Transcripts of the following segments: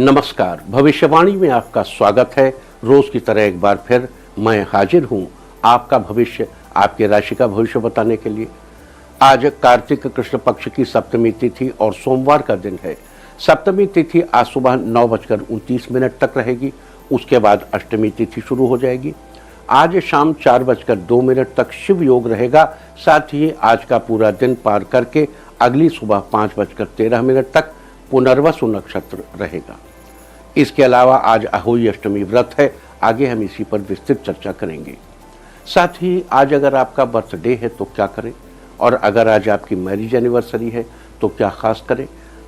नमस्कार, भविष्यवाणी में आपका स्वागत है। रोज की तरह एक बार फिर मैं हाजिर हूं आपका भविष्य, आपके राशि का भविष्य बताने के लिए। आज कार्तिक कृष्ण पक्ष की सप्तमी तिथि और सोमवार का दिन है। सप्तमी तिथि आज सुबह 9:29 तक रहेगी। उसके बाद अष्टमी तिथि शुरू हो जाएगी। आज शाम 4:02 तक शिव योग रहेगा। साथ ही आज का पूरा दिन पार करके अगली सुबह 5:13 तक पुनर्वसु नक्षत्र रहेगा। इसके अलावा आज अहोई अष्टमी व्रत है। आगे हम इसी पर विस्तृत चर्चा करेंगे। साथ ही आज अगर आपका बर्थडे है तो क्या करें, और अगर आज आपकी मैरिज एनिवर्सरी है तो क्या खास करें,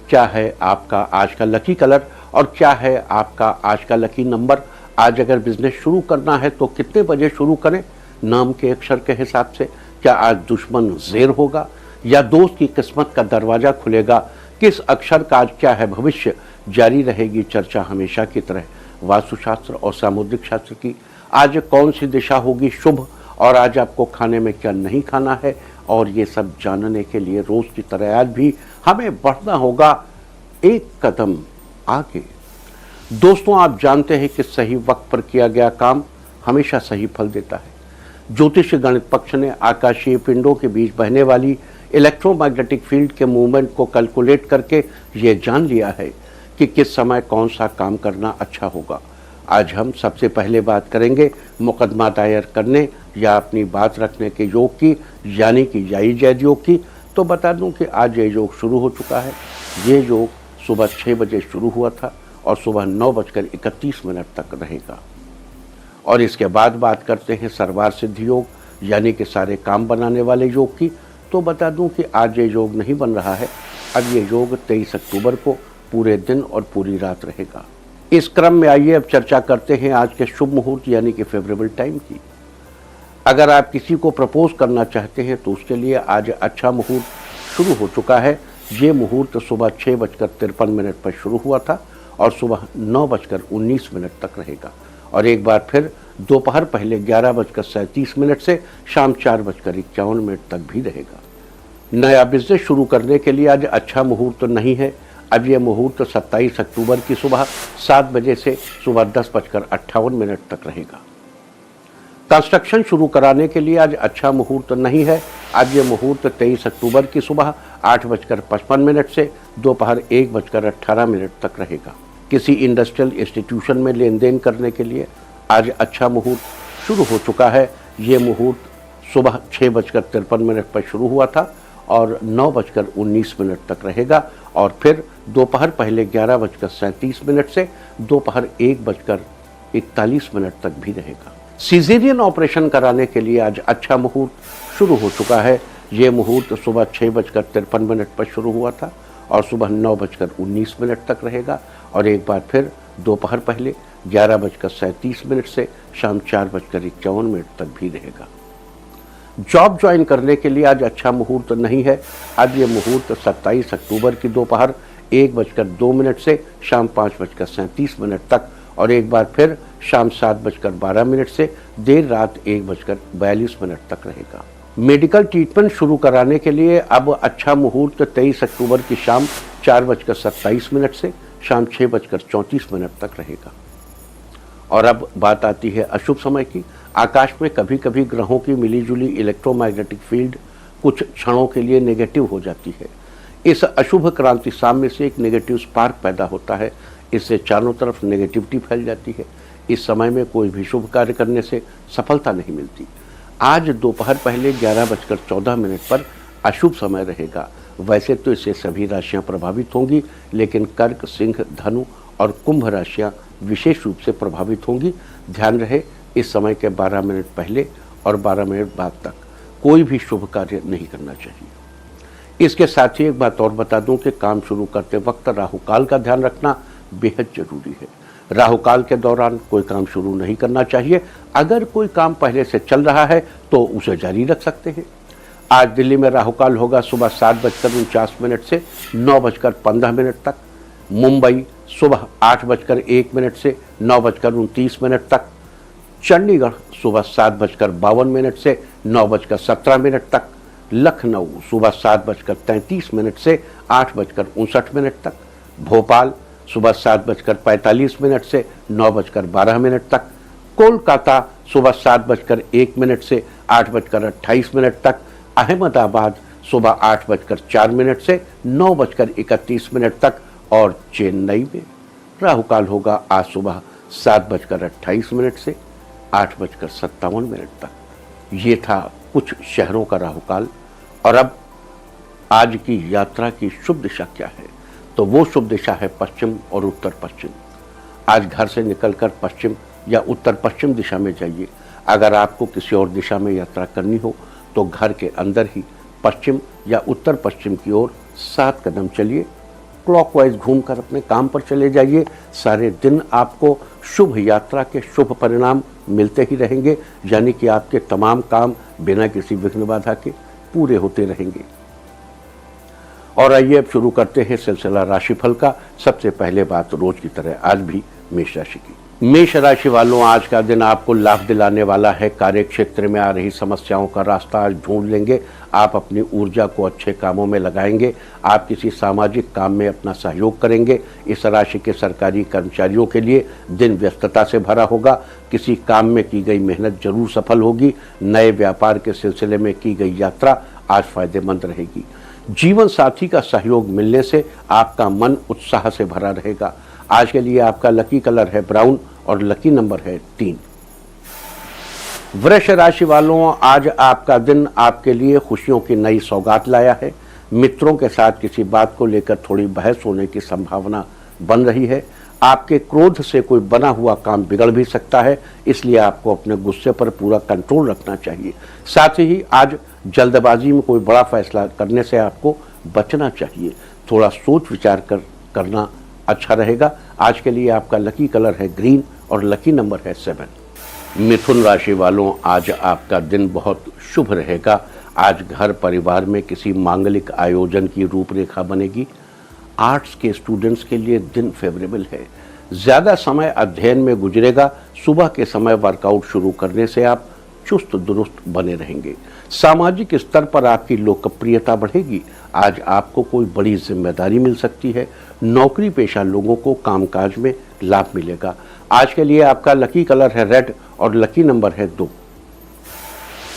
क्या है आपका आज का लकी कलर और क्या है आपका आज का लकी नंबर। आज अगर बिजनेस शुरू करना है तो कितने बजे शुरू करें, नाम के अक्षर के हिसाब से। क्या आज दुश्मन ज़ेर होगा या दोस्त की किस्मत का दरवाजा खुलेगा, किस अक्षर का आज क्या है भविष्य। जारी रहेगी चर्चा हमेशा की तरह वास्तुशास्त्र और सामुद्रिक शास्त्र की। आज कौन सी दिशा होगी शुभ, और आज आपको खाने में क्या नहीं खाना है, और ये सब जानने के लिए रोज की तरह आज भी हमें बढ़ना होगा एक कदम आगे। दोस्तों, आप जानते हैं कि सही वक्त पर किया गया काम हमेशा सही फल देता है। ज्योतिष गणित पक्ष ने आकाशीय पिंडों के बीच बहने वाली इलेक्ट्रोमैग्नेटिक फील्ड के मूवमेंट को कैलकुलेट करके ये जान लिया है कि किस समय कौन सा काम करना अच्छा होगा। आज हम सबसे पहले बात करेंगे मुकदमा दायर करने या अपनी बात रखने के योग की, यानी कि याई जैद योग की। तो बता दूं कि आज ये योग शुरू हो चुका है। ये योग सुबह 6 बजे शुरू हुआ था और सुबह 9:31 तक रहेगा। और इसके बाद बात करते हैं सर्वार सिद्धि योग, यानी कि सारे काम बनाने वाले योग की। तो बता दूं कि आज ये योग नहीं बन रहा है। अब ये योग 23 अक्टूबर को पूरे दिन और पूरी रात रहेगा। इस क्रम में आइए अब चर्चा करते हैं आज के शुभ मुहूर्त यानी कि फेवरेबल टाइम की। अगर आप किसी को प्रपोज करना चाहते हैं तो उसके लिए आज अच्छा मुहूर्त शुरू हो चुका है। ये मुहूर्त सुबह 6:53 पर शुरू हुआ था और सुबह 9:19 तक रहेगा, और एक बार फिर दोपहर पहले 11:37 से शाम 4:51 तक भी रहेगा। नया बिजनेस शुरू करने के लिए आज अच्छा मुहूर्त तो नहीं है। अब यह मुहूर्त 27 अक्टूबर की सुबह 7 बजे से सुबह 10:58 तक रहेगा। कंस्ट्रक्शन शुरू कराने के लिए आज अच्छा मुहूर्त नहीं है। आज यह मुहूर्त 23 अक्टूबर की सुबह 8:55 से दोपहर 1:18 तक रहेगा। किसी इंडस्ट्रियल इंस्टीट्यूशन में लेन देन करने के लिए आज अच्छा मुहूर्त शुरू हो चुका है। ये मुहूर्त सुबह 6:53 पर शुरू हुआ था और 9:19 तक रहेगा, और फिर दोपहर पहले 11:37 से दोपहर 1:41 तक भी रहेगा। सीजेरियन ऑपरेशन कराने के लिए आज अच्छा मुहूर्त शुरू हो चुका है। ये मुहूर्त सुबह 6:53 पर शुरू हुआ था और सुबह 9:19 तक रहेगा, और एक बार फिर दोपहर पहले 11:37 से शाम 4:51 तक भी रहेगा। जॉब ज्वाइन करने के लिए आज अच्छा मुहूर्त नहीं है। आज ये मुहूर्त 27 अक्टूबर की दोपहर 1:02 से शाम 5:37 तक, और एक बार फिर शाम 7:12 से देर रात 1:42 तक रहेगा। मेडिकल ट्रीटमेंट शुरू कराने के लिए अब अच्छा मुहूर्त 23 अक्टूबर की शाम 4:27 से शाम 6:34 तक रहेगा। और अब बात आती है अशुभ समय की। आकाश में कभी कभी ग्रहों की मिलीजुली इलेक्ट्रोमैग्नेटिक फील्ड कुछ क्षणों के लिए नेगेटिव हो जाती है। इस अशुभ क्रांति साम्य से एक नेगेटिव स्पार्क पैदा होता है। इससे चारों तरफ नेगेटिविटी फैल जाती है। इस समय में कोई भी शुभ कार्य करने से सफलता नहीं मिलती। आज दोपहर पहले 11:14 पर अशुभ समय रहेगा। वैसे तो इससे सभी राशियां प्रभावित होंगी, लेकिन कर्क, सिंह, धनु और कुंभ राशियां विशेष रूप से प्रभावित होंगी। ध्यान रहे, इस समय के 12 मिनट पहले और 12 मिनट बाद तक कोई भी शुभ कार्य नहीं करना चाहिए। इसके साथ ही एक बात और बता दूं कि काम शुरू करते वक्त राहु काल का ध्यान रखना बेहद जरूरी है। राहु काल के दौरान कोई काम शुरू नहीं करना चाहिए। अगर कोई काम पहले से चल रहा है तो उसे जारी रख सकते हैं। आज दिल्ली में राहु काल होगा सुबह 7:49 से 9:15 तक। मुंबई सुबह 8:01 से 9:29 तक। चंडीगढ़ सुबह 7:52 से 9:17 तक। लखनऊ सुबह 7:33 से 8:59 तक। भोपाल सुबह 7:45 से 9:12 तक, कोलकाता सुबह 7:01 से 8:28 तक, अहमदाबाद सुबह 8:04 से 9:31 तक और चेन्नई में राहु काल होगा आज सुबह 7:28 से 8:57 तक। ये था कुछ शहरों का राहु काल। और अब आज की यात्रा की शुभ दिशा क्या है? तो वो शुभ दिशा है पश्चिम और उत्तर पश्चिम। आज घर से निकलकर पश्चिम या उत्तर पश्चिम दिशा में जाइए। अगर आपको किसी और दिशा में यात्रा करनी हो तो घर के अंदर ही पश्चिम या उत्तर पश्चिम की ओर 7 कदम चलिए, क्लॉकवाइज घूमकर अपने काम पर चले जाइए। सारे दिन आपको शुभ यात्रा के शुभ परिणाम मिलते ही रहेंगे, यानी कि आपके तमाम काम बिना किसी विघ्न बाधा के पूरे होते रहेंगे। और आइए अब शुरू करते हैं सिलसिला राशिफल का। सबसे पहले बात रोज की तरह आज भी मेष राशि की। मेष राशि वालों, आज का दिन आपको लाभ दिलाने वाला है। कार्य क्षेत्र में आ रही समस्याओं का रास्ता आज ढूंढ लेंगे। आप अपनी ऊर्जा को अच्छे कामों में लगाएंगे। आप किसी सामाजिक काम में अपना सहयोग करेंगे। इस राशि के सरकारी कर्मचारियों के लिए दिन व्यस्तता से भरा होगा। किसी काम में की गई मेहनत जरूर सफल होगी। नए व्यापार के सिलसिले में की गई यात्रा आज फायदेमंद रहेगी। जीवन साथी का सहयोग मिलने से आपका मन उत्साह से भरा रहेगा। आज के लिए आपका लकी कलर है ब्राउन और लकी नंबर है 3। वृष राशि वालों, आज आपका दिन आपके लिए खुशियों की नई सौगात लाया है। मित्रों के साथ किसी बात को लेकर थोड़ी बहस होने की संभावना बन रही है। आपके क्रोध से कोई बना हुआ काम बिगड़ भी सकता है, इसलिए आपको अपने गुस्से पर पूरा कंट्रोल रखना चाहिए। साथ ही आज जल्दबाजी में कोई बड़ा फैसला करने से आपको बचना चाहिए। थोड़ा सोच विचार करना अच्छा रहेगा। आज के लिए आपका लकी कलर है ग्रीन और लकी नंबर है 7। मिथुन राशि वालों, आज आपका दिन बहुत शुभ रहेगा। आज घर परिवार में किसी मांगलिक आयोजन की रूपरेखा बनेगी। आर्ट्स के स्टूडेंट्स के लिए दिन फेवरेबल है। ज़्यादा समय अध्ययन में गुजरेगा। सुबह के समय वर्कआउट शुरू करने से आप चुस्त दुरुस्त बने रहेंगे। सामाजिक स्तर पर आपकी लोकप्रियता बढ़ेगी। आज आपको कोई बड़ी जिम्मेदारी मिल सकती है। नौकरी पेशा लोगों को कामकाज में लाभ मिलेगा। आज के लिए आपका लकी कलर है रेड और लकी नंबर है 2।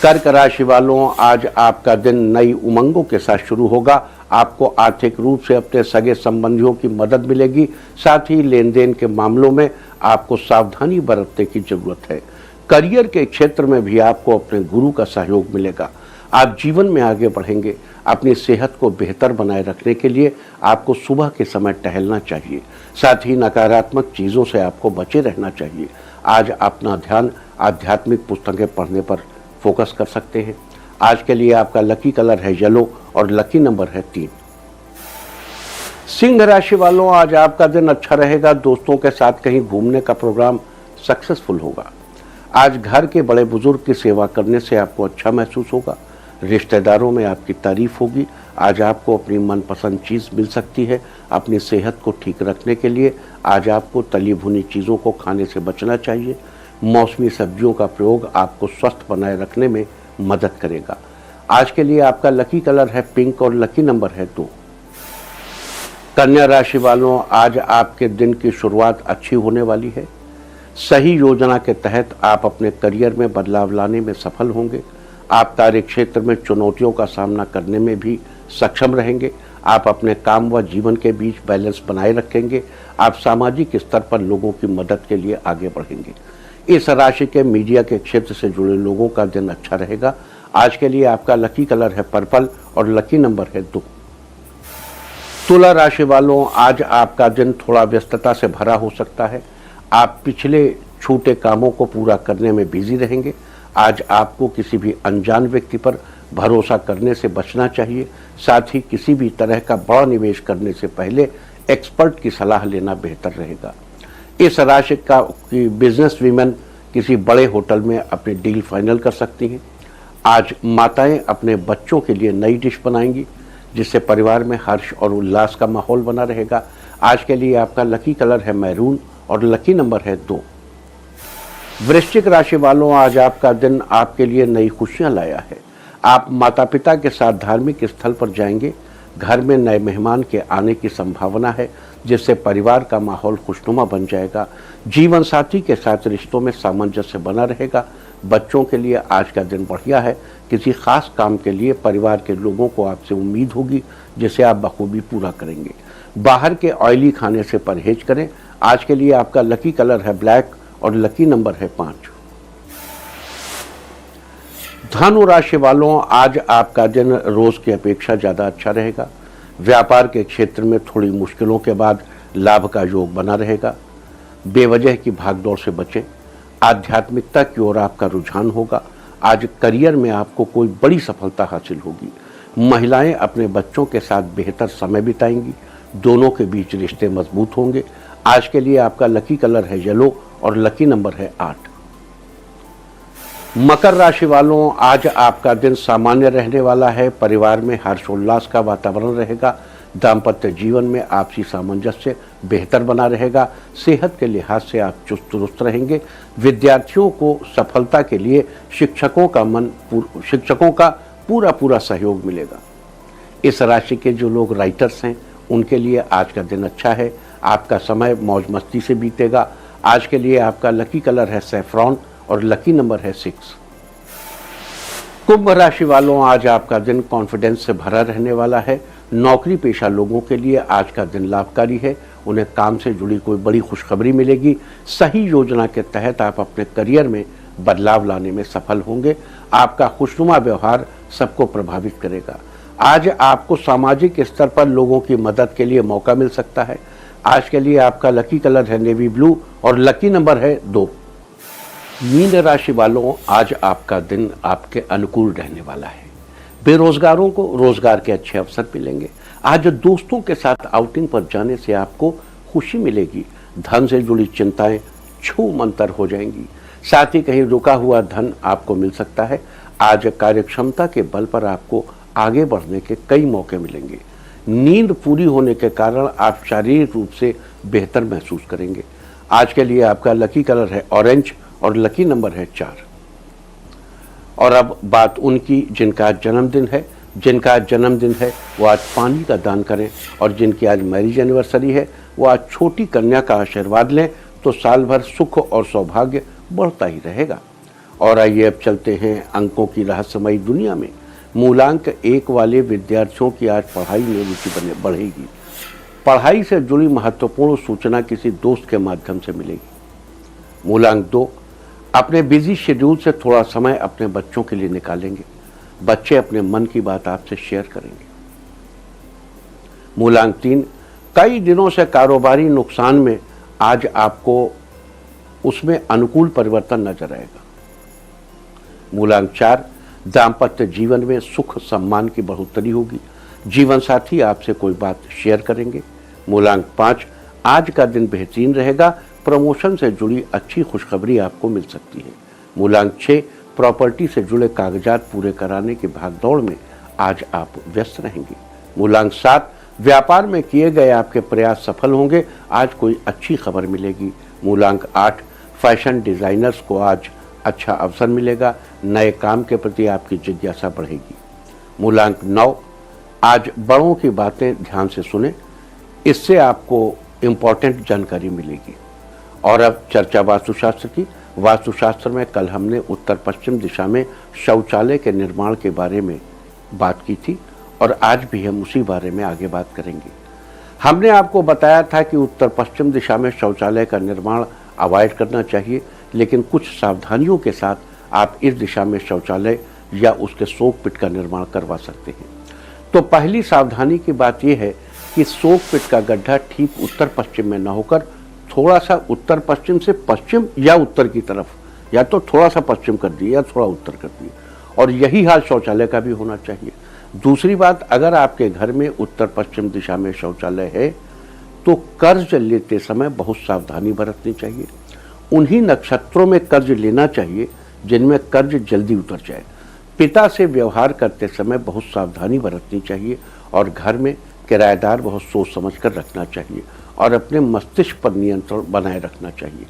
कर्क राशि वालों, आज आपका दिन नई उमंगों के साथ शुरू होगा। आपको आर्थिक रूप से अपने सगे संबंधियों की मदद मिलेगी। साथ ही लेन देन के मामलों में आपको सावधानी बरतने की जरूरत है। करियर के क्षेत्र में भी आपको अपने गुरु का सहयोग मिलेगा। आप जीवन में आगे बढ़ेंगे। अपनी सेहत को बेहतर बनाए रखने के लिए आपको सुबह के समय टहलना चाहिए। साथ ही नकारात्मक चीज़ों से आपको बचे रहना चाहिए। आज अपना ध्यान आध्यात्मिक पुस्तकें पढ़ने पर फोकस कर सकते हैं। आज के लिए आपका लकी कलर है येलो और लकी नंबर है 3। सिंह राशि वालों, आज आपका दिन अच्छा रहेगा। दोस्तों के साथ कहीं घूमने का प्रोग्राम सक्सेसफुल होगा। आज घर के बड़े बुजुर्ग की सेवा करने से आपको अच्छा महसूस होगा। रिश्तेदारों में आपकी तारीफ होगी। आज आपको अपनी मनपसंद चीज़ मिल सकती है। अपनी सेहत को ठीक रखने के लिए आज आपको तली भुनी चीज़ों को खाने से बचना चाहिए। मौसमी सब्जियों का प्रयोग आपको स्वस्थ बनाए रखने में मदद करेगा। आज के लिए आपका लकी कलर है पिंक और लकी नंबर है 2। कन्या राशि वालों, आज आपके दिन की शुरुआत अच्छी होने वाली है। सही योजना के तहत आप अपने करियर में बदलाव लाने में सफल होंगे। आप कार्य क्षेत्र में चुनौतियों का सामना करने में भी सक्षम रहेंगे। आप अपने काम व जीवन के बीच बैलेंस बनाए रखेंगे। आप सामाजिक स्तर पर लोगों की मदद के लिए आगे बढ़ेंगे। इस राशि के मीडिया के क्षेत्र से जुड़े लोगों का दिन अच्छा रहेगा। आज के लिए आपका लकी कलर है पर्पल और लकी नंबर है 2। तुला राशि वालों, आज आपका दिन थोड़ा व्यस्तता से भरा हो सकता है। आप पिछले छूटे कामों को पूरा करने में बिजी रहेंगे। आज आपको किसी भी अनजान व्यक्ति पर भरोसा करने से बचना चाहिए। साथ ही किसी भी तरह का बड़ा निवेश करने से पहले एक्सपर्ट की सलाह लेना बेहतर रहेगा। इस राशि का बिजनेस वीमेन किसी बड़े होटल में अपनी डील फाइनल कर सकती हैं। आज माताएं अपने बच्चों के लिए नई डिश बनाएंगी, जिससे परिवार में हर्ष और उल्लास का माहौल बना रहेगा। आज के लिए आपका लकी कलर है मैरून और लकी नंबर है 2। वृश्चिक राशि वालों, आज आपका दिन आपके लिए नई खुशियां लाया है। आप माता पिता के साथ धार्मिक स्थल पर जाएंगे। घर में नए मेहमान के आने की संभावना है। जिससे परिवार का माहौल खुशनुमा बन जाएगा। जीवन साथी के साथ रिश्तों में सामंजस्य बना रहेगा। बच्चों के लिए आज का दिन बढ़िया है। किसी खास काम के लिए परिवार के लोगों को आपसे उम्मीद होगी, जिसे आप बखूबी पूरा करेंगे। बाहर के ऑयली खाने से परहेज करें। आज के लिए आपका लकी कलर है ब्लैक और लकी नंबर है 5। धनु राशि वालों, आज आपका दिन रोज की अपेक्षा ज्यादा अच्छा रहेगा। व्यापार के क्षेत्र में थोड़ी मुश्किलों के बाद लाभ का योग बना रहेगा। बेवजह की भागदौड़ से बचें। आध्यात्मिकता की ओर आपका रुझान होगा। आज करियर में आपको कोई बड़ी सफलता हासिल होगी। महिलाएं अपने बच्चों के साथ बेहतर समय बिताएंगी। दोनों के बीच रिश्ते मजबूत होंगे। आज के लिए आपका लकी कलर है येलो और लकी नंबर है 8। मकर राशि वालों, आज आपका दिन सामान्य रहने वाला है। परिवार में हर्षोल्लास का वातावरण रहेगा। दाम्पत्य जीवन में आपसी सामंजस्य बेहतर बना रहेगा। सेहत के लिहाज से आप चुस्त दुरुस्त रहेंगे। विद्यार्थियों को सफलता के लिए शिक्षकों का पूरा सहयोग मिलेगा। इस राशि के जो लोग राइटर्स हैं उनके लिए आज का दिन अच्छा है। आपका समय मौज मस्ती से बीतेगा। आज के लिए आपका लकी कलर है सैफ्रॉन और लकी नंबर है 6। कुंभ राशि वालों, आज आपका दिन कॉन्फिडेंस से भरा रहने वाला है। नौकरी पेशा लोगों के लिए आज का दिन लाभकारी है। उन्हें काम से जुड़ी कोई बड़ी खुशखबरी मिलेगी। सही योजना के तहत आप अपने करियर में बदलाव लाने में सफल होंगे। आपका खुशनुमा व्यवहार सबको प्रभावित करेगा। आज आपको सामाजिक स्तर पर लोगों की मदद के लिए मौका मिल सकता है। आज के लिए आपका लकी कलर है नेवी ब्लू और लकी नंबर है 2। मीन राशि वालों, आज आपका दिन आपके अनुकूल रहने वाला है। बेरोजगारों को रोजगार के अच्छे अवसर मिलेंगे। आज दोस्तों के साथ आउटिंग पर जाने से आपको खुशी मिलेगी। धन से जुड़ी चिंताएं छू मंतर हो जाएंगी। साथ ही कहीं रुका हुआ धन आपको मिल सकता है। आज कार्यक्षमता के बल पर आपको आगे बढ़ने के कई मौके मिलेंगे। नींद पूरी होने के कारण आप शारीरिक रूप से बेहतर महसूस करेंगे। आज के लिए आपका लकी कलर है ऑरेंज और लकी नंबर है 4। और अब बात उनकी जिनका जन्मदिन है वो आज पानी का दान करें। और जिनकी आज मैरिज एनिवर्सरी है वो आज छोटी कन्या का आशीर्वाद लें तो साल भर सुख और सौभाग्य बढ़ता ही रहेगा। और आइए अब चलते हैं अंकों की रहस्यमयी दुनिया में। मूलांक 1 वाले विद्यार्थियों की आज पढ़ाई में रुचि बढ़ेगी। पढ़ाई से जुड़ी महत्वपूर्ण सूचना किसी दोस्त के माध्यम से मिलेगी। मूलांक 2, अपने बिजी शेड्यूल से थोड़ा समय अपने बच्चों के लिए निकालेंगे। बच्चे अपने मन की बात आपसे शेयर करेंगे। मूलांक 3, कई दिनों से कारोबारी नुकसान में आज आपको उसमें अनुकूल परिवर्तन नजर आएगा। मूलांक 4, दाम्पत्य जीवन में सुख सम्मान की बढ़ोतरी होगी। जीवन साथी आपसे कोई बात शेयर करेंगे। मूलांक 5, आज का दिन बेहतरीन रहेगा। प्रमोशन से जुड़ी अच्छी खुशखबरी आपको मिल सकती है। मूलांक 6, प्रॉपर्टी से जुड़े कागजात पूरे कराने की भागदौड़ में आज आप व्यस्त रहेंगे। मूलांक 7, व्यापार में किए गए आपके प्रयास सफल होंगे। आज कोई अच्छी खबर मिलेगी। मूलांक 8, फैशन डिजाइनर्स को आज अच्छा अवसर मिलेगा। नए काम के प्रति आपकी जिज्ञासा बढ़ेगी। मूलांक 9, आज बड़ों की बातें ध्यान से सुने, इससे आपको इम्पोर्टेंट जानकारी मिलेगी। और अब चर्चा वास्तुशास्त्र की। वास्तुशास्त्र में कल हमने उत्तर पश्चिम दिशा में शौचालय के निर्माण के बारे में बात की थी और आज भी हम उसी बारे में आगे बात करेंगे। हमने आपको बताया था कि उत्तर पश्चिम दिशा में शौचालय का निर्माण अवॉइड करना चाहिए, लेकिन कुछ सावधानियों के साथ आप इस दिशा में शौचालय या उसके सोक पिट का निर्माण करवा सकते हैं। तो पहली सावधानी की बात यह है कि सोक पिट का गड्ढा ठीक उत्तर पश्चिम में न होकर थोड़ा सा उत्तर पश्चिम से पश्चिम या उत्तर की तरफ, या तो थोड़ा सा पश्चिम कर दिए या थोड़ा उत्तर कर दिए। और यही हाल शौचालय का भी होना चाहिए। दूसरी बात, अगर आपके घर में उत्तर पश्चिम दिशा में शौचालय है तो कर्ज लेते समय बहुत सावधानी बरतनी चाहिए। उन्हीं नक्षत्रों में कर्ज लेना चाहिए जिनमें कर्ज जल्दी उतर जाए। पिता से व्यवहार करते समय बहुत सावधानी बरतनी चाहिए और घर में किराएदार बहुत सोच समझ कर रखना चाहिए और अपने मस्तिष्क पर नियंत्रण बनाए रखना चाहिए।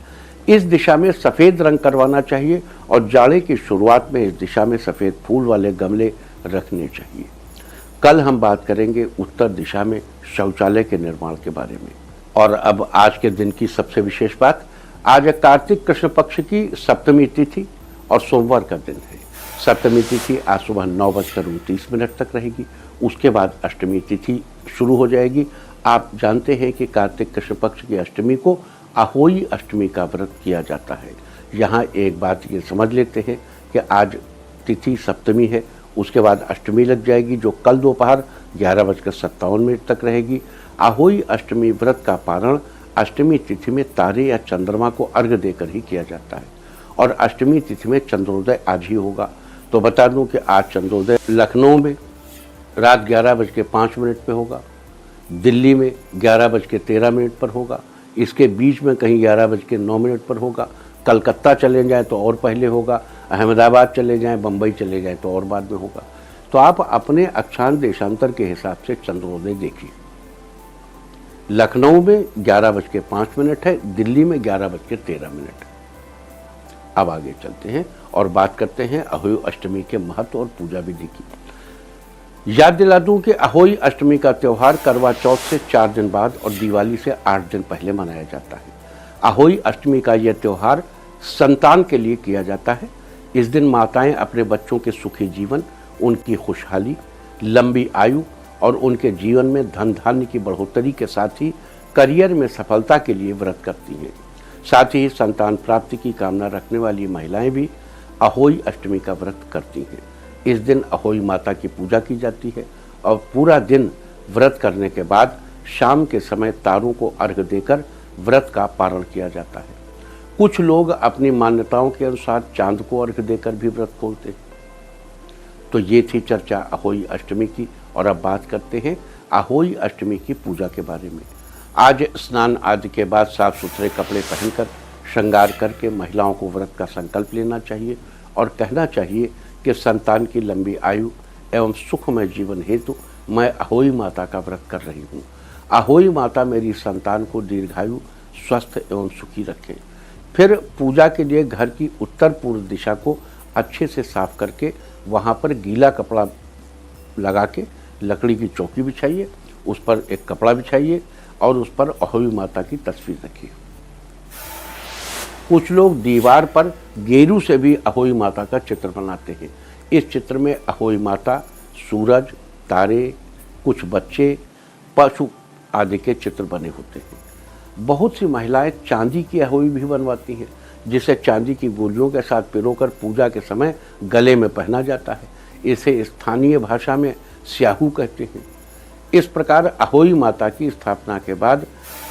इस दिशा में सफ़ेद रंग करवाना चाहिए और जाड़े की शुरुआत में इस दिशा में सफ़ेद फूल वाले गमले रखने चाहिए। कल हम बात करेंगे उत्तर दिशा में शौचालय के निर्माण के बारे में। और अब आज के दिन की सबसे विशेष बात, आज कार्तिक कृष्ण पक्ष की सप्तमी तिथि और सोमवार का दिन है। सप्तमी तिथि आज सुबह 9:29 तक रहेगी। उसके बाद अष्टमी तिथि शुरू हो जाएगी। आप जानते हैं कि कार्तिक कृष्ण पक्ष की अष्टमी को अहोई अष्टमी का व्रत किया जाता है। यहाँ एक बात ये समझ लेते हैं कि आज तिथि सप्तमी है, उसके बाद अष्टमी लग जाएगी जो कल दोपहर 11:57 तक रहेगी। अहोई अष्टमी व्रत का पारण अष्टमी तिथि में तारे या चंद्रमा को अर्घ्य देकर ही किया जाता है और अष्टमी तिथि में चंद्रोदय आज ही होगा। तो बता दूं कि आज चंद्रोदय लखनऊ में रात 11:05 पे होगा, दिल्ली में 11:13 पर होगा, इसके बीच में कहीं 11:09 पर होगा। कलकत्ता चले जाएं तो और पहले होगा, अहमदाबाद चले जाएं, बम्बई चले जाएं तो और बाद में होगा। तो आप अपने अक्षांश देशांतर के हिसाब से चंद्रोदय देखिए। लखनऊ में 11:05 है, दिल्ली में 11:13। अब आगे चलते हैं और बात करते हैं अहोई अष्टमी के महत्व और पूजा विधि की। याद दिला दूं कि अहोई अष्टमी का त्यौहार करवा चौथ से 4 दिन बाद और दिवाली से 8 दिन पहले मनाया जाता है। अहोई अष्टमी का यह त्यौहार संतान के लिए किया जाता है। इस दिन माताएं अपने बच्चों के सुखी जीवन, उनकी खुशहाली, लंबी आयु और उनके जीवन में धन धान्य की बढ़ोतरी के साथ ही करियर में सफलता के लिए व्रत करती हैं। साथ ही संतान प्राप्ति की कामना रखने वाली महिलाएं भी अहोई अष्टमी का व्रत करती हैं। इस दिन अहोई माता की पूजा की जाती है और पूरा दिन व्रत करने के बाद शाम के समय तारों को अर्घ्य देकर व्रत का पारण किया जाता है। कुछ लोग अपनी मान्यताओं के अनुसार चांद को अर्घ्य देकर भी व्रत खोलते हैं। तो ये थी चर्चा अहोई अष्टमी की और अब बात करते हैं अहोई अष्टमी की पूजा के बारे में। आज स्नान आदि के बाद साफ सुथरे कपड़े पहनकर श्रृंगार करके महिलाओं को व्रत का संकल्प लेना चाहिए और कहना चाहिए कि संतान की लंबी आयु एवं सुखमय जीवन हेतु मैं अहोई माता का व्रत कर रही हूँ। अहोई माता मेरी संतान को दीर्घायु, स्वस्थ एवं सुखी रखें। फिर पूजा के लिए घर की उत्तर पूर्व दिशा को अच्छे से साफ करके वहाँ पर गीला कपड़ा लगा के लकड़ी की चौकी बिछाइए, उस पर एक कपड़ा बिछाइए और उस पर अहोई माता की तस्वीर रखिए। कुछ लोग दीवार पर गेरू से भी अहोई माता का चित्र बनाते हैं। इस चित्र में अहोई माता, सूरज, तारे, कुछ बच्चे, पशु आदि के चित्र बने होते हैं। बहुत सी महिलाएं चांदी की अहोई भी बनवाती हैं, जिसे चांदी की गोलियों के साथ पिरोकर पूजा के समय गले में पहना जाता है। इसे स्थानीय भाषा में स्याहू कहते हैं। इस प्रकार अहोई माता की स्थापना के बाद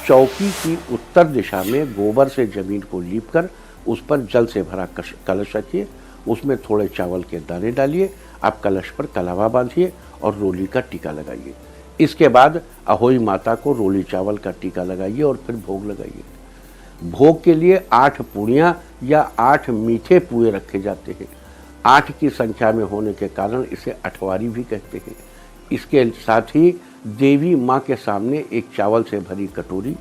चौकी की उत्तर दिशा में गोबर से जमीन को लीपकर उस पर जल से भरा कलश रखिए, उसमें थोड़े चावल के दाने डालिए, आप कलश पर कलावा बांधिए और रोली का टीका लगाइए। इसके बाद अहोई माता को रोली चावल का टीका लगाइए और फिर भोग लगाइए। भोग के लिए 8 पूड़ियाँ या 8 मीठे पुए रखे जाते हैं। 8 की संख्या में होने के कारण इसे अठवारी भी कहते हैं। इसके साथ ही देवी माँ के सामने एक चावल से भरी कटोरी,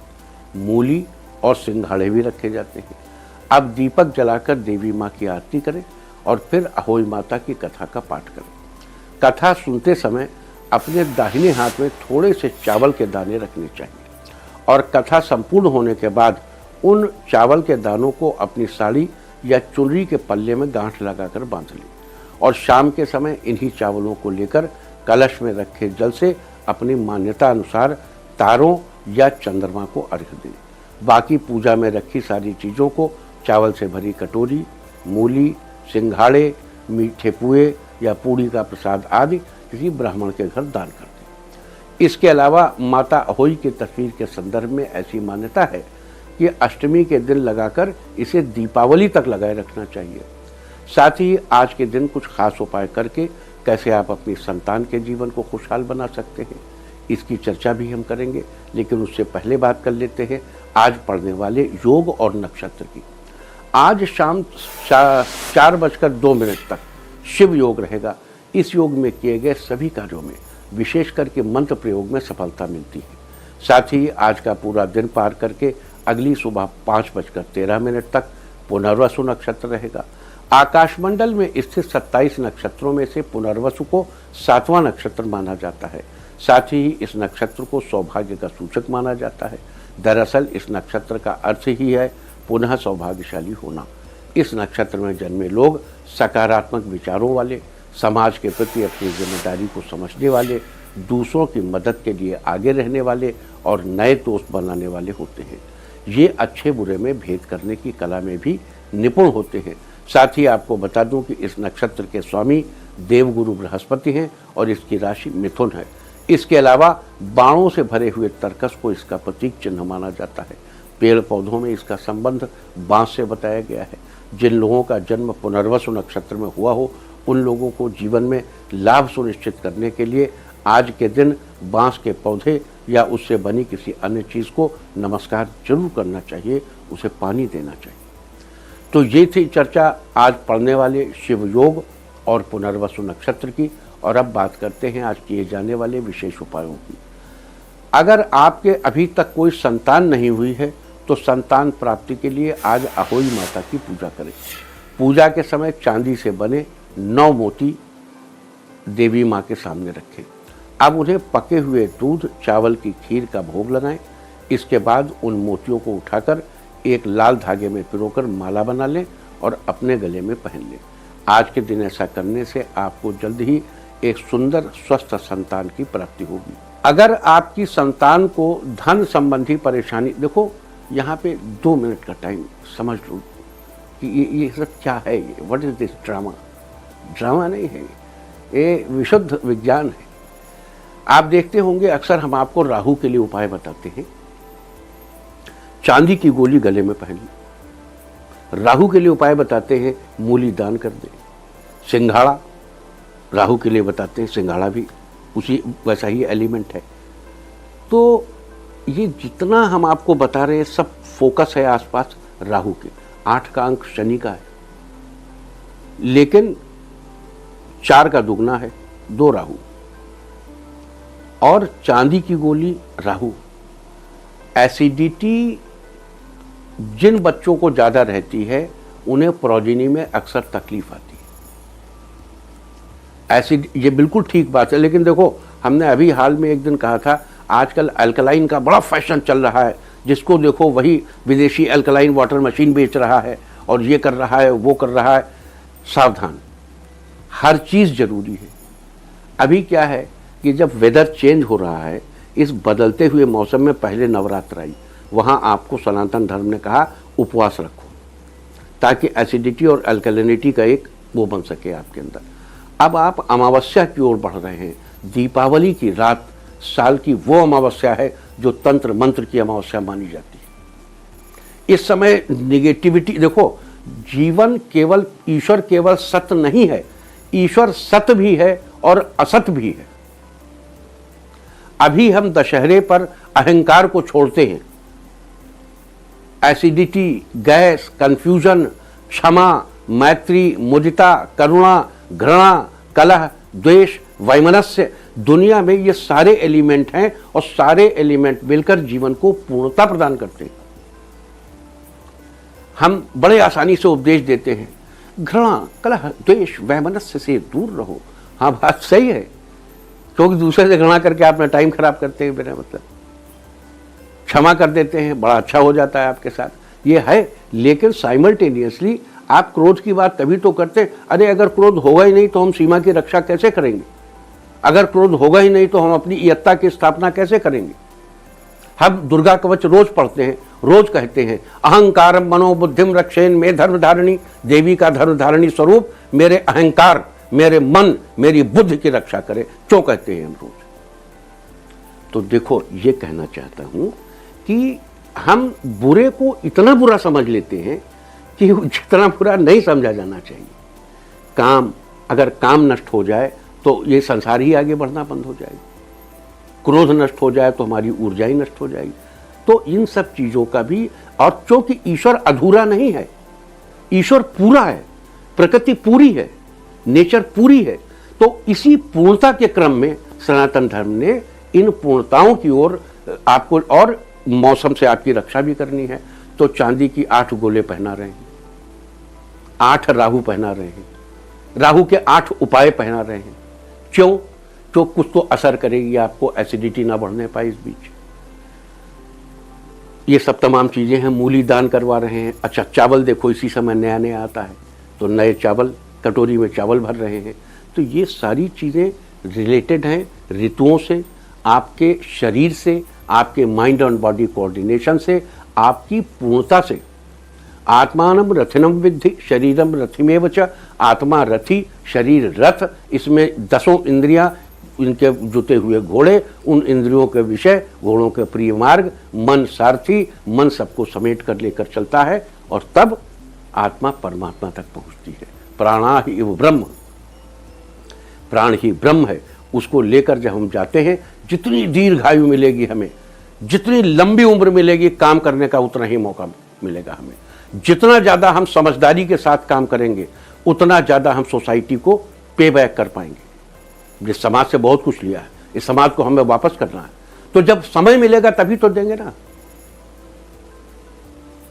मूली और सिंघाड़े भी रखे जाते हैं। अब दीपक जलाकर देवी माँ की आरती करें और फिर अहोई माता की कथा का पाठ करें। कथा सुनते समय अपने दाहिने हाथ में थोड़े से चावल के दाने रखने चाहिए और कथा संपूर्ण होने के बाद उन चावल के दानों को अपनी साड़ी या चुनरी के पल्ले में गांठ लगाकर बांध लें और शाम के समय इन्हीं चावलों को लेकर कलश में रखे जल से अपनी मान्यता अनुसार तारों या चंद्रमा को अर्घ्य दें। बाकी पूजा में रखी सारी चीज़ों को चावल से भरी कटोरी, मूली, सिंघाड़े, मीठे पुए या पूड़ी का प्रसाद आदि किसी ब्राह्मण के घर दान कर दें। इसके अलावा माता अहोई की तस्वीर के संदर्भ में ऐसी मान्यता है कि अष्टमी के दिन लगाकर इसे दीपावली तक लगाए रखना चाहिए। साथ ही आज के दिन कुछ खास उपाय करके कैसे आप अपनी संतान के जीवन को खुशहाल बना सकते हैं, इसकी चर्चा भी हम करेंगे। लेकिन उससे पहले बात कर लेते हैं आज पढ़ने वाले योग और नक्षत्र की। आज शाम 4:02 तक शिव योग रहेगा। इस योग में किए गए सभी कार्यों में, विशेष करके मंत्र प्रयोग में सफलता मिलती है। साथ ही आज का पूरा दिन पार करके अगली सुबह 5:13 तक पुनर्वसु नक्षत्र रहेगा। आकाशमंडल में स्थित 27 नक्षत्रों में से पुनर्वसु को 7वां नक्षत्र माना जाता है। साथ ही इस नक्षत्र को सौभाग्य का सूचक माना जाता है। दरअसल इस नक्षत्र का अर्थ ही है पुनः सौभाग्यशाली होना। इस नक्षत्र में जन्मे लोग सकारात्मक विचारों वाले, समाज के प्रति अपनी जिम्मेदारी को समझने वाले, दूसरों की मदद के लिए आगे रहने वाले और नए दोस्त बनाने वाले होते हैं। ये अच्छे बुरे में भेद करने की कला में भी निपुण होते हैं। साथ ही आपको बता दूं कि इस नक्षत्र के स्वामी देवगुरु बृहस्पति हैं और इसकी राशि मिथुन है। इसके अलावा बाणों से भरे हुए तरकस को इसका प्रतीक चिन्ह माना जाता है। पेड़ पौधों में इसका संबंध बांस से बताया गया है। जिन लोगों का जन्म पुनर्वसु नक्षत्र में हुआ हो, उन लोगों को जीवन में लाभ सुनिश्चित करने के लिए आज के दिन बांस के पौधे या उससे बनी किसी अन्य चीज़ को नमस्कार जरूर करना चाहिए, उसे पानी देना चाहिए। तो ये थी चर्चा आज पढ़ने वाले शिव योग और पुनर्वसु नक्षत्र की। और अब बात करते हैं आज किए जाने वाले विशेष उपायों की। अगर आपके अभी तक कोई संतान नहीं हुई है तो संतान प्राप्ति के लिए आज अहोई माता की पूजा करें। पूजा के समय चांदी से बने 9 मोती देवी माँ के सामने रखें। अब उन्हें पके हुए दूध चावल की खीर का भोग लगाएं। इसके बाद उन मोतियों को उठाकर एक लाल धागे में पिरोकर माला बना लें और अपने गले में पहन लें। आज के दिन ऐसा करने से आपको जल्द ही एक सुंदर स्वस्थ संतान की प्राप्ति होगी। अगर आपकी संतान को धन संबंधी परेशानी, देखो यहाँ पे 2 मिनट का टाइम समझ लो कि ये सब क्या है, ये what is this drama. Drama नहीं है, ये विशुद्ध विज्ञान है। आप देखते होंगे अक्सर हम आपको राहु के लिए उपाय बताते हैं। चांदी की गोली गले में पहन ली। राहु के लिए उपाय बताते हैं मूली दान कर दे। सिंघाड़ा राहु के लिए बताते हैं, सिंघाड़ा भी उसी वैसा ही एलिमेंट है। तो ये जितना हम आपको बता रहे हैं सब फोकस है आसपास राहु के। 8 का अंक शनि का है, लेकिन 4 का दुगना है, 2 राहु। और चांदी की गोली राहु। एसिडिटी जिन बच्चों को ज्यादा रहती है उन्हें प्रोजेनी में अक्सर तकलीफ आती है। एसिड, ये बिल्कुल ठीक बात है, लेकिन देखो हमने अभी हाल में एक दिन कहा था आजकल अल्कलाइन का बड़ा फैशन चल रहा है। जिसको देखो वही विदेशी अल्कलाइन वाटर मशीन बेच रहा है और ये कर रहा है वो कर रहा है। सावधान, हर चीज़ जरूरी है। अभी क्या है कि जब वेदर चेंज हो रहा है, इस बदलते हुए मौसम में पहले नवरात्र आई, वहाँ आपको सनातन धर्म ने कहा उपवास रखो ताकि एसिडिटी और अल्कलिनिटी का एक वो बन सके आपके अंदर। अब आप अमावस्या की ओर बढ़ रहे हैं। दीपावली की रात साल की वो अमावस्या है जो तंत्र मंत्र की अमावस्या मानी जाती है। इस समय निगेटिविटी, देखो जीवन केवल ईश्वर केवल सत्य नहीं है, ईश्वर सत्य भी है और असत भी है। अभी हम दशहरे पर अहंकार को छोड़ते हैं। एसिडिटी, गैस, कंफ्यूजन, क्षमा, मैत्री, मुदिता, करुणा, घृणा, कलह, द्वेष, वैमनस्य, दुनिया में ये सारे एलिमेंट हैं और सारे एलिमेंट मिलकर जीवन को पूर्णता प्रदान करते हैं। हम बड़े आसानी से उपदेश देते हैं घृणा, कलह, द्वेष, वैमनस्य से दूर रहो। हाँ, बात सही है, क्योंकि दूसरे से घृणा करके अपना टाइम खराब करते हैं बिना मतलब। क्षमा कर देते हैं, बड़ा अच्छा हो जाता है आपके साथ, ये है। लेकिन साइमल्टेनियसली आप क्रोध की बात तभी तो करते, अरे अगर क्रोध होगा ही नहीं तो हम सीमा की रक्षा कैसे करेंगे? अगर क्रोध होगा ही नहीं तो हम अपनी इयत्ता की स्थापना कैसे करेंगे? हम दुर्गा कवच रोज पढ़ते हैं, रोज कहते हैं अहंकारम मनोबुद्धिम रक्षेन में धर्म धारिणी। देवी का धर्म धारिणी स्वरूप मेरे अहंकार, मेरे मन, मेरी बुद्धि की रक्षा करे, क्यों कहते हैं हम रोज। तो देखो ये कहना चाहता हूं कि हम बुरे को इतना बुरा समझ लेते हैं कि जितना बुरा नहीं समझा जाना चाहिए। काम, अगर काम नष्ट हो जाए तो ये संसार ही आगे बढ़ना बंद हो जाएगा। क्रोध नष्ट हो जाए तो हमारी ऊर्जा ही नष्ट हो जाएगी। तो इन सब चीजों का भी, और क्योंकि ईश्वर अधूरा नहीं है, ईश्वर पूरा है, प्रकृति पूरी है, नेचर पूरी है। तो इसी पूर्णता के क्रम में सनातन धर्म ने इन पूर्णताओं की ओर आपको, और मौसम से आपकी रक्षा भी करनी है, तो चांदी की 8 गोले पहना रहे हैं, 8 राहु पहना रहे हैं, राहु के 8 उपाय पहना रहे हैं। क्यों? तो कुछ तो असर करेगी आपको, एसिडिटी ना बढ़ने पाए इस बीच। ये सब तमाम चीज़ें हैं। मूली दान करवा रहे हैं। अच्छा, चावल देखो इसी समय नया नया आता है तो नए चावल, कटोरी में चावल भर रहे हैं। तो ये सारी चीज़ें रिलेटेड हैं ऋतुओं से, आपके शरीर से, आपके माइंड एंड बॉडी कोऑर्डिनेशन से, आपकी पूर्णता से। आत्मानम रथिनम विद्धि शरीरम रथिमेव च, आत्मा रथी शरीर रथ। इसमें 10 इंद्रियां, इनके जुते हुए घोड़े, उन इंद्रियों के विषय, घोड़ों के प्रिय मार्ग, मन सारथी, मन सबको समेट कर लेकर चलता है और तब आत्मा परमात्मा तक पहुंचती है। प्राणा ही ब्रह्म, प्राण ही ब्रह्म है। उसको लेकर जब हम जाते हैं, जितनी दीर्घायु मिलेगी हमें, जितनी लंबी उम्र मिलेगी, काम करने का उतना ही मौका मिलेगा हमें। जितना ज़्यादा हम समझदारी के साथ काम करेंगे, उतना ज़्यादा हम सोसाइटी को पे बैक कर पाएंगे। जिस समाज से बहुत कुछ लिया है, इस समाज को हमें वापस करना है, तो जब समय मिलेगा तभी तो देंगे ना।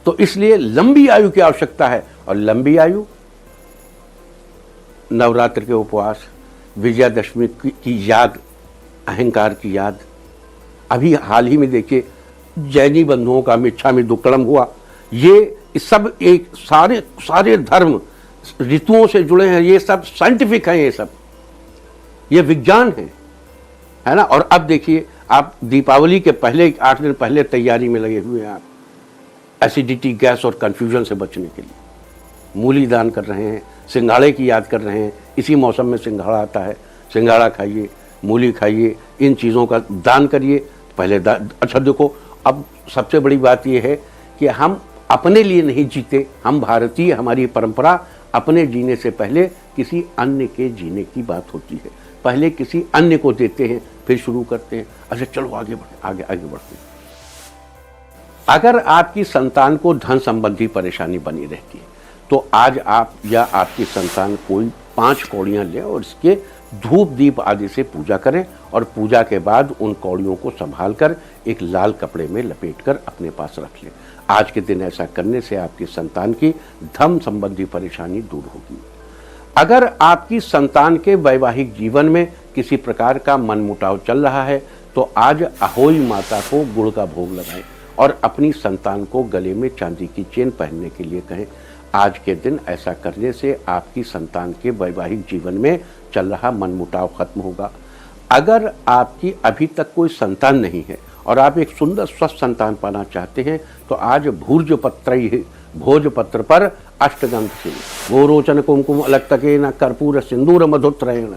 तो इसलिए लंबी आयु की आवश्यकता है। और लंबी आयु, नवरात्र के उपवास, विजयादशमी की याद, अहंकार की याद। अभी हाल ही में देखिए जैनी बंधुओं का मिच्छामी दुक्कड़म हुआ। ये सब एक सारे धर्म ऋतुओं से जुड़े हैं। ये सब साइंटिफिक हैं, ये विज्ञान है ना। और अब देखिए आप दीपावली के पहले 8 दिन पहले तैयारी में लगे हुए हैं। आप एसिडिटी, गैस और कंफ्यूजन से बचने के लिए मूली दान कर रहे हैं, सिंघाड़े की याद कर रहे हैं। इसी मौसम में सिंघाड़ा आता है, सिंघाड़ा खाइए, मूली खाइए, इन चीज़ों का दान करिए पहले। अच्छा देखो, अब सबसे बड़ी बात यह है कि हम अपने लिए नहीं जीते। हम भारतीय, हमारी परंपरा अपने जीने से पहले किसी अन्य के जीने की बात होती है। पहले किसी अन्य को देते हैं, फिर शुरू करते हैं। अच्छा चलो आगे बढ़ते, आगे बढ़ते हैं। अगर आपकी संतान को धन संबंधी परेशानी बनी रहती है, तो आज आप या आपकी संतान कोई 5 कौड़ियाँ लें और इसके धूप दीप आदि से पूजा करें। और पूजा के बाद उन कौड़ियों को संभाल कर एक लाल कपड़े में लपेटकर अपने पास रख लें। आज के दिन ऐसा करने से आपकी संतान की धन संबंधी परेशानी दूर होगी। अगर आपकी संतान के वैवाहिक जीवन में किसी प्रकार का मनमुटाव चल रहा है, तो आज अहोई माता को गुड़ का भोग लगाएं और अपनी संतान को गले में चांदी की चेन पहनने के लिए कहें। आज के दिन ऐसा करने से आपकी संतान के वैवाहिक जीवन में चल रहा मनमुटाव खत्म होगा। अगर आपकी अभी तक कोई संतान नहीं है और आप एक सुंदर स्वस्थ संतान पाना चाहते हैं, तो आज भोजपत्र पर अष्टगंध से गोरोचन कुमकुम अलक्तके न कर्पूर सिंदूर मधुत्रयण,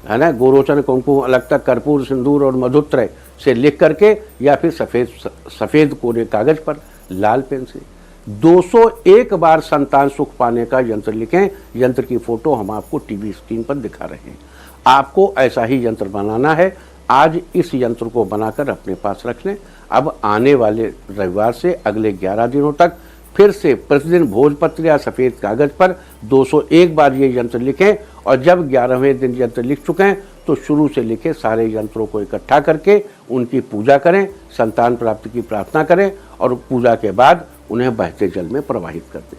है ना। गोरोचन कुमकुम अलक्तक कर्पूर सिंदूर और मधुत्रय से लिख करके, या फिर सफ़ेद कोरे कागज पर लाल पेन से 201 बार संतान सुख पाने का यंत्र लिखें। यंत्र की फोटो हम आपको टीवी स्क्रीन पर दिखा रहे हैं। आपको ऐसा ही यंत्र बनाना है। आज इस यंत्र को बनाकर अपने पास रख लें। अब आने वाले रविवार से अगले 11 दिनों तक फिर से प्रतिदिन भोजपत्र या सफ़ेद कागज पर 201 बार ये यंत्र लिखें। और जब 11वें दिन यंत्र लिख चुके हैं, तो शुरू से लिखे सारे यंत्रों को इकट्ठा करके उनकी पूजा करें, संतान प्राप्ति की प्रार्थना करें और पूजा के बाद उन्हें बहते जल में प्रवाहित कर दें।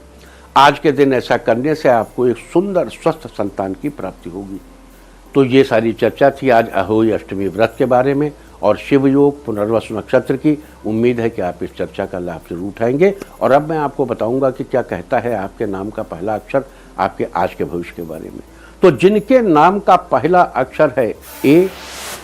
आज के दिन ऐसा करने से आपको एक सुंदर स्वस्थ संतान की प्राप्ति होगी। तो ये सारी चर्चा थी आज अहोई अष्टमी व्रत के बारे में और शिव योग पुनर्वसु नक्षत्र की। उम्मीद है कि आप इस चर्चा का लाभ जरूर उठाएंगे। और अब मैं आपको बताऊंगा कि क्या कहता है आपके नाम का पहला अक्षर आपके आज के भविष्य के बारे में। तो जिनके नाम का पहला अक्षर है ए,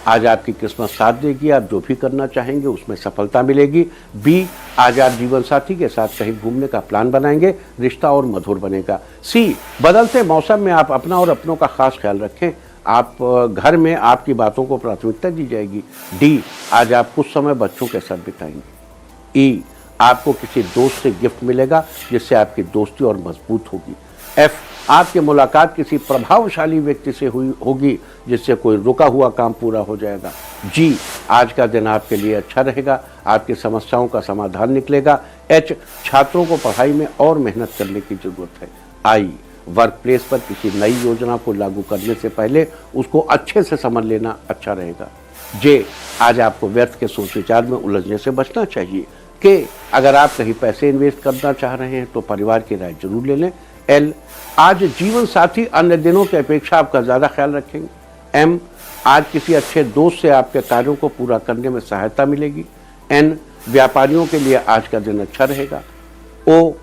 आज आपकी किस्मत साथ देगी। आप जो भी करना चाहेंगे उसमें सफलता मिलेगी। बी, आज आप जीवन साथी के साथ कहीं घूमने का प्लान बनाएंगे, रिश्ता और मधुर बनेगा। सी, बदलते मौसम में आप अपना और अपनों का खास ख्याल रखें। आप घर में आपकी बातों को प्राथमिकता दी जाएगी। डी, आज आप कुछ समय बच्चों के साथ बिताएंगे। ई, आपको किसी दोस्त से गिफ्ट मिलेगा जिससे आपकी दोस्ती और मजबूत होगी। एफ, आपकी मुलाकात किसी प्रभावशाली व्यक्ति से होगी जिससे कोई रुका हुआ काम पूरा हो जाएगा। जी, आज का दिन आपके लिए अच्छा रहेगा, आपकी समस्याओं का समाधान निकलेगा। एच, छात्रों को पढ़ाई में और मेहनत करने की जरूरत है। आई, वर्क प्लेस पर किसी नई योजना को लागू करने से पहले उसको अच्छे से समझ लेना अच्छा रहेगा। जे, आज आपको व्यर्थ के सोच विचार में उलझने से बचना चाहिए। के, अगर आप कहीं पैसे इन्वेस्ट करना चाह रहे हैं तो परिवार की राय जरूर ले लें। एल, आज जीवन साथी अन्य दिनों की अपेक्षा आपका ज़्यादा ख्याल रखेंगे। एम, आज किसी अच्छे दोस्त से आपके कार्यों को पूरा करने में सहायता मिलेगी। एन, व्यापारियों के लिए आज का दिन अच्छा रहेगा। ओ,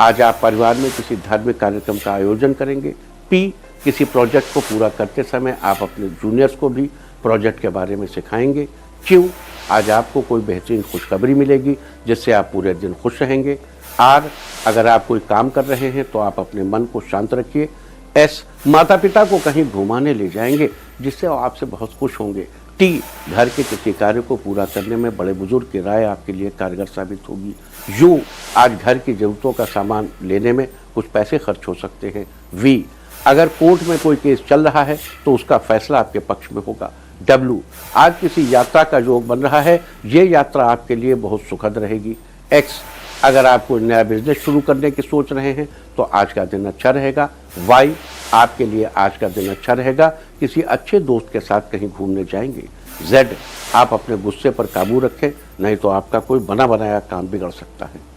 आज आप परिवार में किसी धार्मिक कार्यक्रम का आयोजन करेंगे। पी, किसी प्रोजेक्ट को पूरा करते समय आप अपने जूनियर्स को भी प्रोजेक्ट के बारे में सिखाएंगे। क्यू, आज आपको कोई बेहतरीन खुशखबरी मिलेगी जिससे आप पूरे दिन खुश रहेंगे। आर, अगर आप कोई काम कर रहे हैं तो आप अपने मन को शांत रखिए। एस, माता पिता को कहीं घुमाने ले जाएंगे जिससे वो आपसे बहुत खुश होंगे। टी, घर के किसी कार्य को पूरा करने में बड़े बुजुर्ग की राय आपके लिए कारगर साबित होगी। यू, आज घर की जरूरतों का सामान लेने में कुछ पैसे खर्च हो सकते हैं। वी, अगर कोर्ट में कोई केस चल रहा है तो उसका फैसला आपके पक्ष में होगा। डब्ल्यू, आज किसी यात्रा का योग बन रहा है, ये यात्रा आपके लिए बहुत सुखद रहेगी। एक्स, अगर आप कोई नया बिजनेस शुरू करने की सोच रहे हैं तो आज का दिन अच्छा रहेगा। वाई, आपके लिए आज का दिन अच्छा रहेगा, किसी अच्छे दोस्त के साथ कहीं घूमने जाएंगे। जेड, आप अपने गुस्से पर काबू रखें, नहीं तो आपका कोई बना बनाया काम बिगड़ सकता है।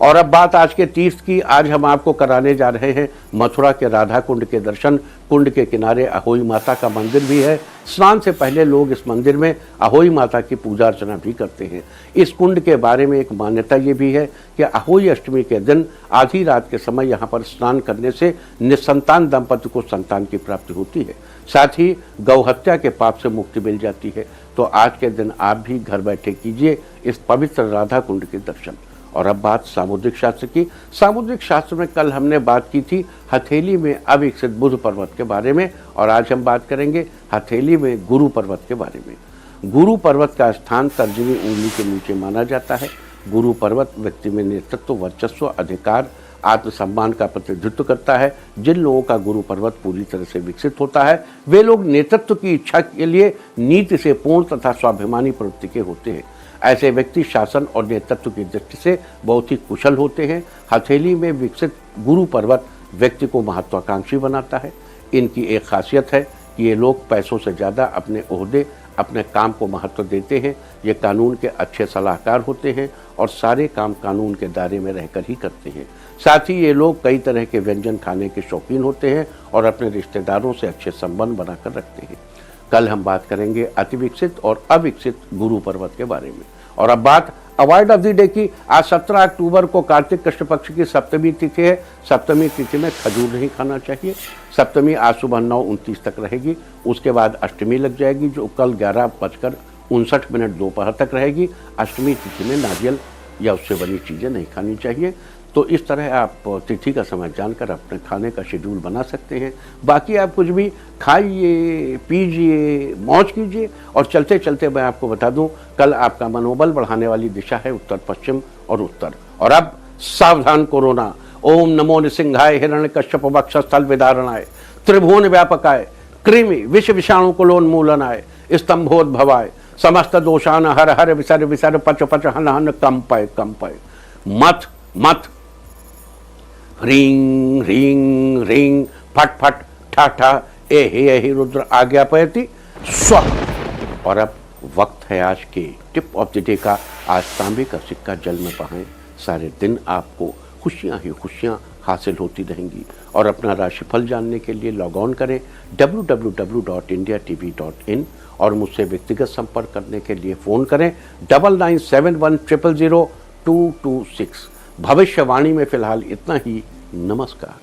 और अब बात आज के तीर्थ की। आज हम आपको कराने जा रहे हैं मथुरा के राधा कुंड के दर्शन। कुंड के किनारे अहोई माता का मंदिर भी है। स्नान से पहले लोग इस मंदिर में अहोई माता की पूजा अर्चना भी करते हैं। इस कुंड के बारे में एक मान्यता ये भी है कि अहोई अष्टमी के दिन आधी रात के समय यहाँ पर स्नान करने से निसंतान दंपति को संतान की प्राप्ति होती है। साथ ही गौहत्या के पाप से मुक्ति मिल जाती है। तो आज के दिन आप भी घर बैठे कीजिए इस पवित्र राधा कुंड के दर्शन। और अब बात सामुद्रिक शास्त्र की। सामुद्रिक शास्त्र में कल हमने बात की थी हथेली में अविकसित बुध पर्वत के बारे में, और आज हम बात करेंगे हथेली में गुरु पर्वत के बारे में। गुरु पर्वत का स्थान तर्जनी उंगली के नीचे माना जाता है। गुरु पर्वत व्यक्ति में नेतृत्व, वर्चस्व, अधिकार, आत्मसम्मान का प्रतिनिधित्व करता है। जिन लोगों का गुरु पर्वत पूरी तरह से विकसित होता है वे लोग नेतृत्व की इच्छा के लिए नीति से पूर्ण तथा स्वाभिमानी प्रवृत्ति के होते हैं। ऐसे व्यक्ति शासन और नेतृत्व की दृष्टि से बहुत ही कुशल होते हैं। हथेली में विकसित गुरु पर्वत व्यक्ति को महत्वाकांक्षी बनाता है। इनकी एक खासियत है कि ये लोग पैसों से ज़्यादा अपने ओहदे, अपने काम को महत्व देते हैं। ये कानून के अच्छे सलाहकार होते हैं और सारे काम कानून के दायरे में रहकर ही करते हैं। साथ ही ये लोग कई तरह के व्यंजन खाने के शौकीन होते हैं और अपने रिश्तेदारों से अच्छे संबंध बनाकर रखते हैं। कल हम बात करेंगे अति विकसित और अविकसित गुरु पर्वत के बारे में। और अब बात अवॉइड ऑफ द डे की। आज 17 अक्टूबर को कार्तिक कृष्ण पक्ष की सप्तमी तिथि है। सप्तमी तिथि में खजूर नहीं खाना चाहिए। सप्तमी आज सुबह 9:29 तक रहेगी। उसके बाद अष्टमी लग जाएगी जो कल 11:59 दोपहर तक रहेगी। अष्टमी तिथि में नारियल या उससे बनी चीज़ें नहीं खानी चाहिए। तो इस तरह आप तिथि का समय जानकर अपने खाने का शेड्यूल बना सकते हैं। बाकी आप कुछ भी खाइए, पीजिए, मौज कीजिए। और चलते चलते मैं आपको बता दूं, कल आपका मनोबल बढ़ाने वाली दिशा है उत्तर पश्चिम और उत्तर। और अब सावधान कोरोना। ओम नमो नृसिंहाय हिरण्यकश्यप वक्षस्थल विदारणाय त्रिभुवन व्यापकाय कृमि विष विषाणु कुलोन्मूलनाय स्तंभोद्भवाय समस्त दोषान हर हर विसर विसर पच पच हन हन कंपय कंपय मत मत ह्रीं ह्रीं ह्रीं फट फट ठा ठा एहि रुद्र आज्ञापयति स्व। और अब वक्त है आज के टिप ऑफ द डे का। आज तांबे का सिक्का जल में बहाएं। सारे दिन आपको खुशियां ही खुशियां हासिल होती रहेंगी। और अपना राशिफल जानने के लिए लॉग ऑन करें www.indiatv.in और मुझसे व्यक्तिगत संपर्क करने के लिए फ़ोन करें 9971000226। भविष्यवाणी में फिलहाल इतना ही। नमस्कार।